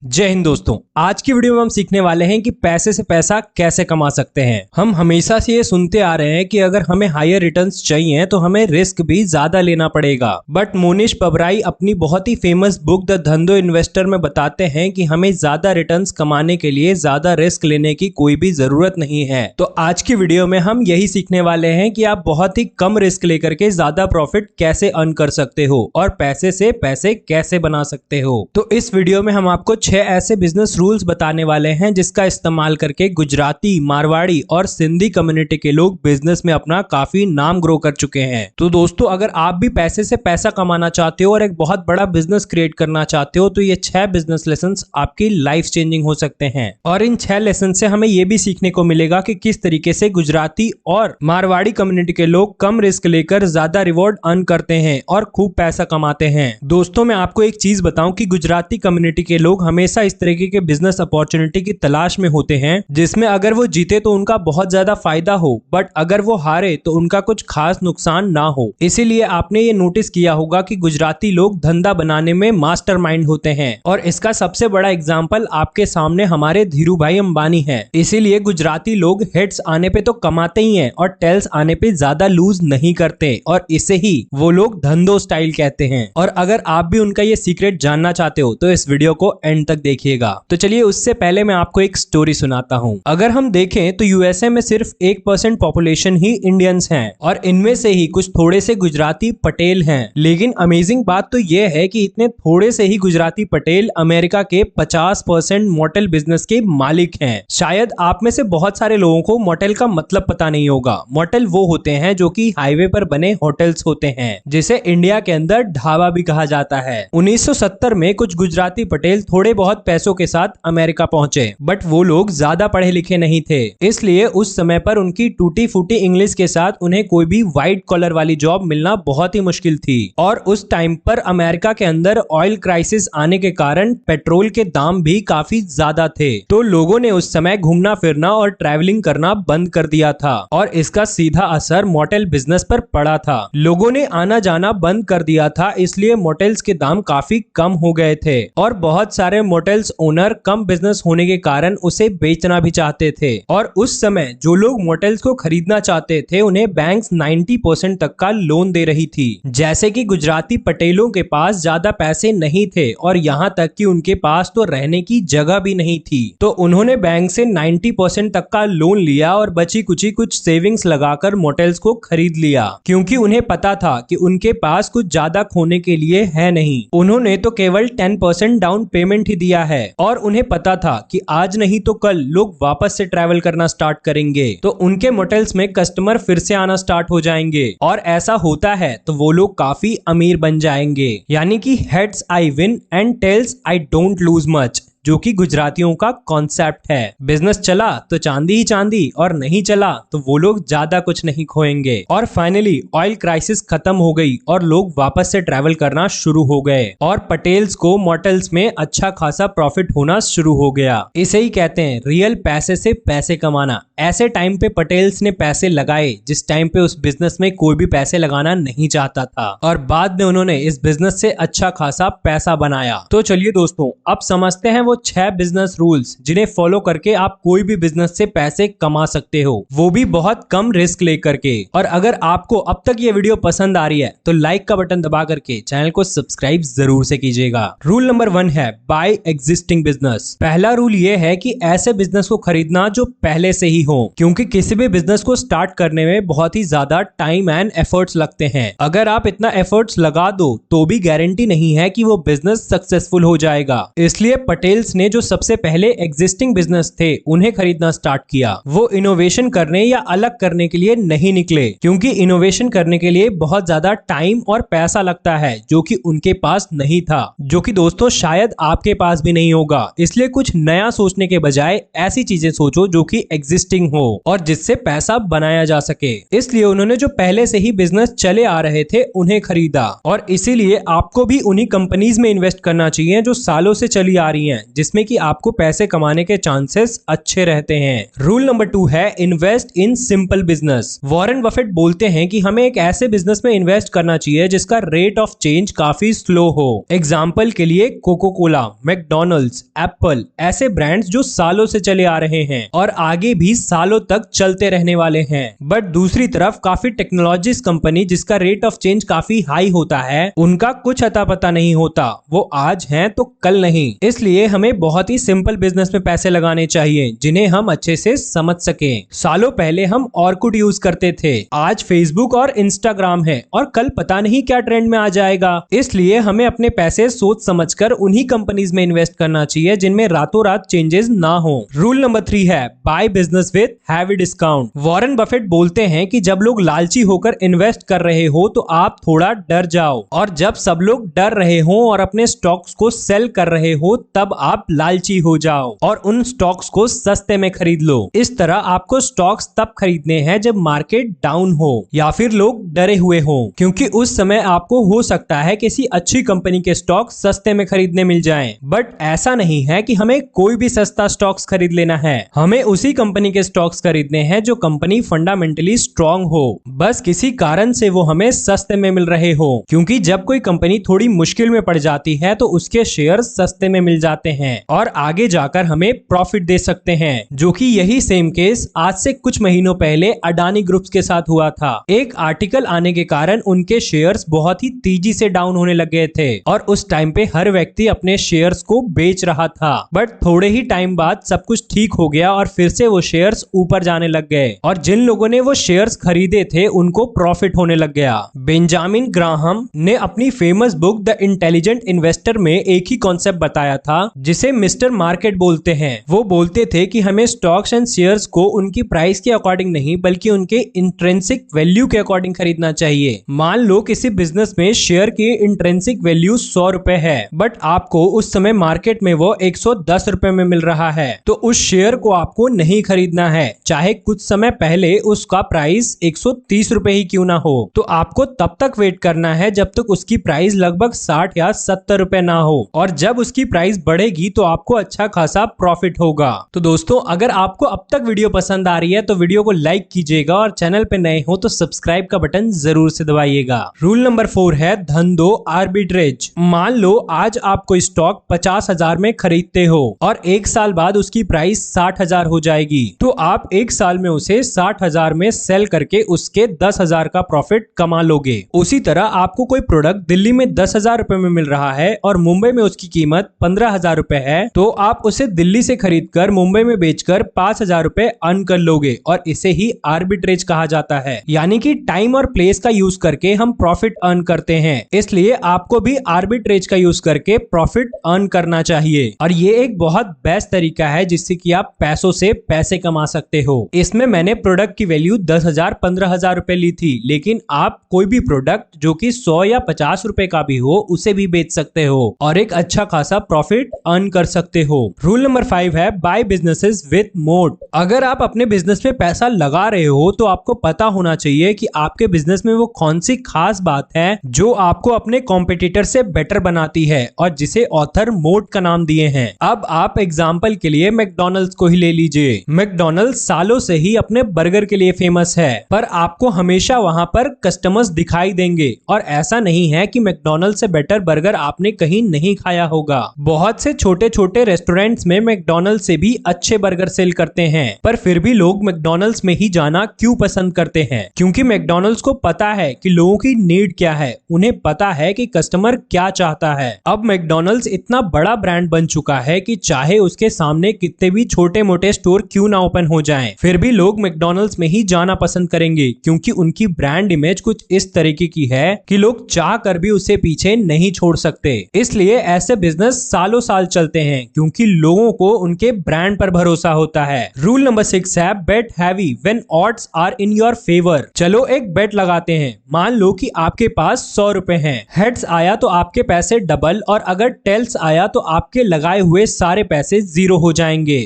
जय हिंद दोस्तों। आज की वीडियो में हम सीखने वाले हैं कि पैसे से पैसा कैसे कमा सकते हैं। हम हमेशा से ये सुनते आ रहे हैं कि अगर हमें हायर रिटर्न्स चाहिए तो हमें रिस्क भी ज्यादा लेना पड़ेगा, बट मोनिश पबराई अपनी बहुत ही फेमस बुक द धंधो इन्वेस्टर में बताते हैं कि हमें ज्यादा रिटर्न्स कमाने के लिए ज्यादा रिस्क लेने की कोई भी जरूरत नहीं है। तो आज की वीडियो में हम यही सीखने वाले हैं कि आप बहुत ही कम रिस्क लेकर के ज्यादा प्रॉफिट कैसे अर्न कर सकते हो और पैसे से पैसे कैसे बना सकते हो। तो इस वीडियो में हम आपको 6 ऐसे बिजनेस रूल्स बताने वाले हैं जिसका इस्तेमाल करके गुजराती, मारवाड़ी और सिंधी कम्युनिटी के लोग बिजनेस में अपना काफी नाम ग्रो कर चुके हैं। तो दोस्तों, अगर आप भी पैसे से पैसा कमाना चाहते हो और एक बहुत बड़ा बिजनेस क्रिएट करना चाहते हो तो ये 6 बिजनेस लेसन्स आपकी लाइफ चेंजिंग हो सकते हैं। और इन 6 लेसन से हमें ये भी सीखने को मिलेगा कि किस तरीके से गुजराती और मारवाड़ी कम्युनिटी के लोग कम रिस्क लेकर ज्यादा रिवॉर्ड अर्न करते हैं और खूब पैसा कमाते हैं। दोस्तों, मैं आपको एक चीज बताऊं कि गुजराती कम्युनिटी के लोग हमेशा इस तरीके के बिजनेस अपॉर्चुनिटी की तलाश में होते हैं जिसमें अगर वो जीते तो उनका बहुत ज्यादा फायदा हो, बट अगर वो हारे तो उनका कुछ खास नुकसान ना हो। इसीलिए आपने ये नोटिस किया होगा कि गुजराती लोग धंधा बनाने में मास्टरमाइंड होते हैं और इसका सबसे बड़ा एग्जांपल आपके सामने हमारे धीरू भाई अंबानी है। इसीलिए गुजराती लोग हेड्स आने पे तो कमाते ही हैं और टेल्स आने पे ज्यादा लूज नहीं करते और इसे ही वो लोग धंधो स्टाइल कहते हैं। और अगर आप भी उनका ये सीक्रेट जानना चाहते हो तो इस वीडियो को एंड तक देखिएगा। तो चलिए, उससे पहले मैं आपको एक स्टोरी सुनाता हूँ। अगर हम देखें तो यूएसए में सिर्फ 1% पॉपुलेशन ही इंडियंस हैं और इनमें से ही कुछ थोड़े से गुजराती पटेल हैं। लेकिन अमेजिंग बात तो यह है कि इतने थोड़े से ही गुजराती पटेल अमेरिका के 50% मोटेल बिजनेस के मालिक हैं। शायद आप में से बहुत सारे लोगों को मोटेल का मतलब पता नहीं होगा। मोटेल वो होते हैं जो कि हाईवे पर बने होटल्स होते हैं, जिसे इंडिया के अंदर ढाबा भी कहा जाता है। 1970 में कुछ गुजराती पटेल थोड़े बहुत पैसों के साथ अमेरिका पहुंचे, बट वो लोग ज्यादा पढ़े लिखे नहीं थे, इसलिए उस समय पर उनकी टूटी फूटी इंग्लिश के साथ उन्हें कोई भी व्हाइट कॉलर वाली जॉब मिलना बहुत ही मुश्किल थी। और उस टाइम पर अमेरिका के अंदर ऑयल क्राइसिस आने के कारण पेट्रोल के दाम भी काफी ज्यादा थे, तो लोगों ने उस समय घूमना फिरना और ट्रैवलिंग करना बंद कर दिया था और इसका सीधा असर मोटेल बिजनेस पर पड़ा था। लोगों ने आना जाना बंद कर दिया था, इसलिए मोटेल्स के दाम काफी कम हो गए थे और बहुत सारे मोटेल्स ओनर कम बिजनेस होने के कारण उसे बेचना भी चाहते थे। और उस समय जो लोग मोटेल्स को खरीदना चाहते थे उन्हें बैंक्स 90% तक का लोन दे रही थी। जैसे कि गुजराती पटेलों के पास ज्यादा पैसे नहीं थे और यहाँ तक कि उनके पास तो रहने की जगह भी नहीं थी, तो उन्होंने बैंक से 90% तक का लोन लिया और बची कुछ सेविंग्स लगाकर मोटेल्स को खरीद लिया, क्योंकि उन्हें पता था कि उनके पास कुछ ज्यादा खोने के लिए है नहीं। उन्होंने तो केवल 10% डाउन पेमेंट ही दिया है और उन्हें पता था कि आज नहीं तो कल लोग वापस से ट्रैवल करना स्टार्ट करेंगे, तो उनके मोटेल्स में कस्टमर फिर से आना स्टार्ट हो जाएंगे और ऐसा होता है तो वो लोग काफी अमीर बन जाएंगे। यानी कि heads I win and tails I don't lose much, जो कि गुजरातियों का कॉन्सेप्ट है। बिजनेस चला तो चांदी ही चांदी और नहीं चला तो वो लोग ज्यादा कुछ नहीं खोएंगे। और फाइनली ऑयल क्राइसिस खत्म हो गई और लोग वापस से ट्रैवल करना शुरू हो गए और पटेल्स को मोटेल्स में अच्छा खासा प्रॉफिट होना शुरू हो गया। इसे ही कहते हैं रियल पैसे से पैसे कमाना। ऐसे टाइम पे पटेल्स ने पैसे लगाए जिस टाइम पे उस बिजनेस में कोई भी पैसे लगाना नहीं चाहता था और बाद में उन्होंने इस बिजनेस से अच्छा खासा पैसा बनाया। तो चलिए दोस्तों, अब समझते हैं वो 6 बिजनेस रूल्स जिन्हें फॉलो करके आप कोई भी बिजनेस से पैसे कमा सकते हो, वो भी बहुत कम रिस्क लेकर के। और अगर आपको अब तक ये वीडियो पसंद आ रही है तो लाइक का बटन दबा करके चैनल को सब्सक्राइब जरूर से कीजिएगा। रूल नंबर 1 है बाय एग्जिस्टिंग बिजनेस। पहला रूल ये है कि ऐसे बिजनेस को खरीदना जो पहले से ही हो, क्योंकि किसी भी बिजनेस को स्टार्ट करने में बहुत ही ज्यादा टाइम एंड एफर्ट्स लगते हैं। अगर आप इतना एफर्ट्स लगा दो तो भी गारंटी नहीं है कि वो बिजनेस सक्सेसफुल हो जाएगा। इसलिए पटेल ने जो सबसे पहले एग्जिस्टिंग बिजनेस थे उन्हें खरीदना स्टार्ट किया, वो इनोवेशन करने या अलग करने के लिए नहीं निकले, क्योंकि इनोवेशन करने के लिए बहुत ज्यादा टाइम और पैसा लगता है जो कि उनके पास नहीं था, जो कि दोस्तों शायद आपके पास भी नहीं होगा। इसलिए कुछ नया सोचने के बजाय ऐसी चीजें सोचो जो कि एग्जिस्टिंग हो और जिससे पैसा बनाया जा सके। इसलिए उन्होंने जो पहले से ही बिजनेस चले आ रहे थे उन्हें खरीदा और इसीलिए आपको भी उन्हीं कंपनीज में इन्वेस्ट करना चाहिए जो सालों से चली आ रही हैं, जिसमें कि आपको पैसे कमाने के चांसेस अच्छे रहते हैं। रूल नंबर 2 है invest in simple business. Warren Buffett बोलते हैं कि हमें एक ऐसे बिजनेस में इन्वेस्ट करना चाहिए जिसका रेट ऑफ चेंज काफी स्लो हो। एग्जाम्पल के लिए कोको कोला, मैकडॉनल्ड्स, एप्पल ऐसे ब्रांड्स जो सालों से चले आ रहे हैं और आगे भी सालों तक चलते रहने वाले हैं। बट दूसरी तरफ काफी टेक्नोलॉजीज कंपनी जिसका रेट ऑफ चेंज काफी हाई होता है, उनका कुछ अता पता नहीं होता, वो आज हैं तो कल नहीं। इसलिए हमें बहुत ही सिंपल बिजनेस में पैसे लगाने चाहिए जिन्हें हम अच्छे से समझ सके। सालों पहले हम ऑर्कुट यूज करते थे, आज फेसबुक और इंस्टाग्राम है और कल पता नहीं क्या ट्रेंड में आ जाएगा। इसलिए हमें अपने पैसे सोच समझकर उन्हीं कंपनीज में इन्वेस्ट करना चाहिए जिनमें रातों रात चेंजेस ना हो। रूल नंबर 3 है by business with heavy discount. Warren Buffett बोलते हैं कि जब लोग लालची होकर इन्वेस्ट कर रहे हो तो आप थोड़ा डर जाओ, और जब सब लोग डर रहे हो और अपने स्टॉक्स को सेल कर रहे हो तब आप लालची हो जाओ और उन स्टॉक्स को सस्ते में खरीद लो। इस तरह आपको स्टॉक्स तब खरीदने हैं जब मार्केट डाउन हो या फिर लोग डरे हुए हो, क्योंकि उस समय आपको हो सकता है किसी अच्छी कंपनी के स्टॉक सस्ते में खरीदने मिल जाएं। बट ऐसा नहीं है कि हमें कोई भी सस्ता स्टॉक्स खरीद लेना है, हमें उसी कंपनी के स्टॉक्स खरीदने हैं जो कंपनी फंडामेंटली स्ट्रांग हो, बस किसी कारण से वो हमें सस्ते में मिल रहे हो। क्योंकि जब कोई कंपनी थोड़ी मुश्किल में पड़ जाती है तो उसके शेयर सस्ते में मिल जाते हैं और आगे जाकर हमें प्रॉफिट दे सकते हैं, जो कि यही सेम केस आज से कुछ महीनों पहले अडानी ग्रुप्स के साथ हुआ था। एक आर्टिकल आने के कारण उनके शेयर्स बहुत ही तेजी से डाउन होने लग गए थे और उस टाइम पे हर व्यक्ति अपने शेयर्स को बेच रहा था। बट थोड़े ही टाइम बाद सब कुछ ठीक हो गया और फिर से वो शेयर्स ऊपर जाने लग गए और जिन लोगों ने वो शेयर्स खरीदे थे उनको प्रॉफिट होने लग गया। बेंजामिन ग्राहम ने अपनी famous book the intelligent investor में एक ही कॉन्सेप्ट बताया था जिसे मिस्टर मार्केट बोलते हैं। वो बोलते थे कि हमें स्टॉक्स एंड शेयर्स को उनकी प्राइस के अकॉर्डिंग नहीं बल्कि उनके इंट्रिंसिक वैल्यू के अकॉर्डिंग खरीदना चाहिए। मान लो किसी बिजनेस में शेयर की इंट्रिंसिक वैल्यू 100 रुपए है, बट आपको उस समय मार्केट में वो 110 रुपए में मिल रहा है, तो उस शेयर को आपको नहीं खरीदना है, चाहे कुछ समय पहले उसका प्राइस 130 रुपए ही क्यों ना हो। तो आपको तब तक वेट करना है जब तक उसकी प्राइस लगभग 60 या 70 रुपए ना हो, और जब उसकी प्राइस बढ़ेगी तो आपको अच्छा खासा प्रॉफिट होगा। तो दोस्तों, अगर आपको अब तक वीडियो पसंद आ रही है तो वीडियो को लाइक कीजिएगा और चैनल पे नए हो तो सब्सक्राइब का बटन जरूर से दबाइएगा। रूल नंबर 4 है धन दो आर्बिट्रेज। मान लो आज आप कोई स्टॉक 50,000 में खरीदते हो और एक साल बाद उसकी प्राइस 60,000 हो जाएगी, तो आप एक साल में उसे 60,000 में सेल करके उसके 10,000 का प्रॉफिट कमा लोगे। उसी तरह आपको कोई प्रोडक्ट दिल्ली में 10,000 रुपए में मिल रहा है और मुंबई में उसकी कीमत 15,000 रुपए है, तो आप उसे दिल्ली से खरीदकर मुंबई में बेचकर 5,000 रुपए अर्न कर लोगे और इसे ही आर्बिट्रेज कहा जाता है। यानी कि टाइम और प्लेस का यूज करके हम प्रॉफिट अर्न करते हैं, इसलिए आपको भी आर्बिट्रेज का यूज करके प्रॉफिट अर्न करना चाहिए। और ये एक बहुत बेस्ट तरीका है जिससे कि आप पैसों से पैसे कमा सकते हो। इसमें मैंने प्रोडक्ट की वैल्यू 10,000 15,000 रुपए ली थी, लेकिन आप कोई भी प्रोडक्ट जो कि 100 या 50 रुपए का भी हो उसे भी बेच सकते हो और एक अच्छा खासा प्रॉफिट अर्न कर सकते हो। रूल नंबर 5 है बाय बिजनेसेस विद मोट। अगर आप अपने बिजनेस में पैसा लगा रहे हो तो आपको पता होना चाहिए कि आपके बिजनेस में वो कौन सी खास बात है जो आपको अपने कॉम्पिटिटर से बेटर बनाती है और जिसे ऑथर मोट का नाम दिए हैं। अब आप एग्जांपल के लिए मैकडॉनल्ड्स को ही ले लीजिए। मैकडॉनल्ड्स सालों से ही अपने बर्गर के लिए फेमस है, पर आपको हमेशा वहां पर कस्टमर्स दिखाई देंगे और ऐसा नहीं है कि मैकडॉनल्ड्स से बेटर बर्गर आपने कहीं नहीं खाया होगा। बहुत से छोटे छोटे रेस्टोरेंट्स में मैकडॉनल्ड्स से भी अच्छे बर्गर सेल करते हैं, पर फिर भी लोग मैकडॉनल्ड्स में ही जाना क्यों पसंद करते हैं? क्योंकि मैकडॉनल्ड्स को पता है कि लोगों की नीड क्या है, उन्हें पता है कि कस्टमर क्या चाहता है। अब मैकडॉनल्ड्स इतना बड़ा ब्रांड बन चुका है कि चाहे उसके सामने कितने भी छोटे मोटे स्टोर क्यों ना ओपन हो जाएं, फिर भी लोग मैकडॉनल्ड्स में ही जाना पसंद करेंगे, क्योंकि उनकी ब्रांड इमेज कुछ इस तरीके की है कि लोग चाह कर भी उसे पीछे नहीं छोड़ सकते। इसलिए ऐसे बिजनेस सालों साल चलते हैं क्योंकि लोगों को उनके ब्रांड पर भरोसा होता है। रूल नंबर 6 है bet heavy when odds are in your favour. चलो एक बेट लगाते हैं। मान लो कि आपके पास 100 रुपए हैं, हेड्स आया तो आपके पैसे डबल और अगर टेल्स आया तो आपके लगाए हुए सारे पैसे जीरो हो जाएंगे।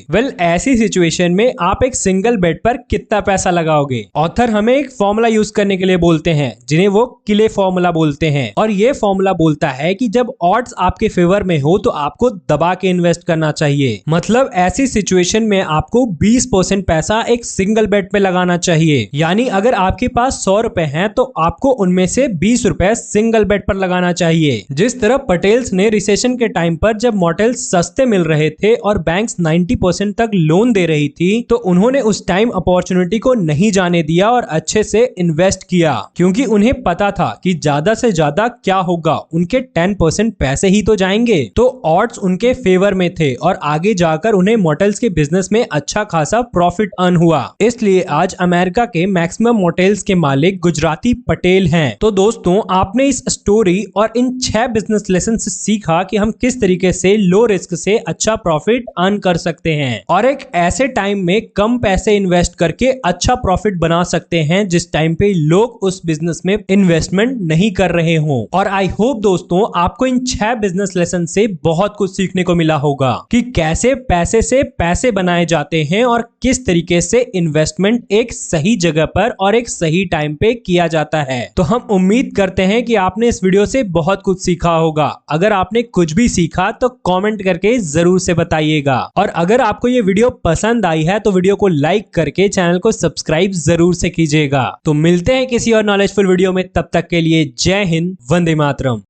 ऐसी सिचुएशन में आप एक सिंगल बेट पर कितना पैसा लगाओगे? ऑथर हमें एक फॉर्मूला यूज करने के लिए बोलते हैं जिन्हें वो किले फॉर्मूला बोलते हैं, और ये फॉर्मूला बोलता है कि जब ऑड्स आपके फेवर में हो तो आपको दबा के इन्वेस्ट करना चाहिए। मतलब ऐसी सिचुएशन में आपको 20% पैसा एक सिंगल बेट पे लगाना चाहिए। यानी अगर आपके पास 100 रुपए हैं तो आपको उनमें से 20 रुपए सिंगल बेट पर लगाना चाहिए। जिस तरह पटेल्स ने रिसेशन के टाइम पर जब मॉडल्स सस्ते मिल रहे थे और बैंक्स 90% तक लोन दे रही थी तो उन्होंने उस टाइम अपॉर्चुनिटी को नहीं जाने दिया और अच्छे से इन्वेस्ट किया, क्योंकि उन्हें पता था कि ज्यादा से ज्यादा क्या होगा, उनके 10% पैसे ही तो जाएंगे। तो ऑड्स उनके फेवर में थे और आगे जाकर उन्हें मोटेल्स के बिजनेस में अच्छा खासा प्रॉफिट अर्न हुआ। इसलिए आज अमेरिका के मैक्सिमम मोटेल्स के मालिक गुजराती पटेल हैं। तो दोस्तों, आपने इस स्टोरी और इन 6 बिजनेस लेसन से सीखा कि हम किस तरीके से लो रिस्क से अच्छा प्रॉफिट अर्न कर सकते हैं और एक ऐसे टाइम में कम पैसे इन्वेस्ट करके अच्छा प्रॉफिट बना सकते हैं जिस टाइम पे लोग उस बिजनेस में इन्वेस्टमेंट नहीं कर रहे हों। और आई होप दोस्तों आपको इन 6 बिजनेस लेसन से बहुत कुछ सीखने को मिला होगा कि कैसे पैसे से पैसे बनाए जाते हैं और किस तरीके से इन्वेस्टमेंट एक सही जगह पर और एक सही टाइम पे किया जाता है। तो हम उम्मीद करते हैं कि आपने इस वीडियो से बहुत कुछ सीखा होगा। अगर आपने कुछ भी सीखा तो कमेंट करके जरूर से बताइएगा। और अगर आपको ये वीडियो पसंद आई है तो वीडियो को लाइक करके चैनल को सब्सक्राइब जरूर से कीजिएगा। तो मिलते हैं किसी और नॉलेजफुल वीडियो में, तब तक के लिए जय हिंद, वंदे मातरम।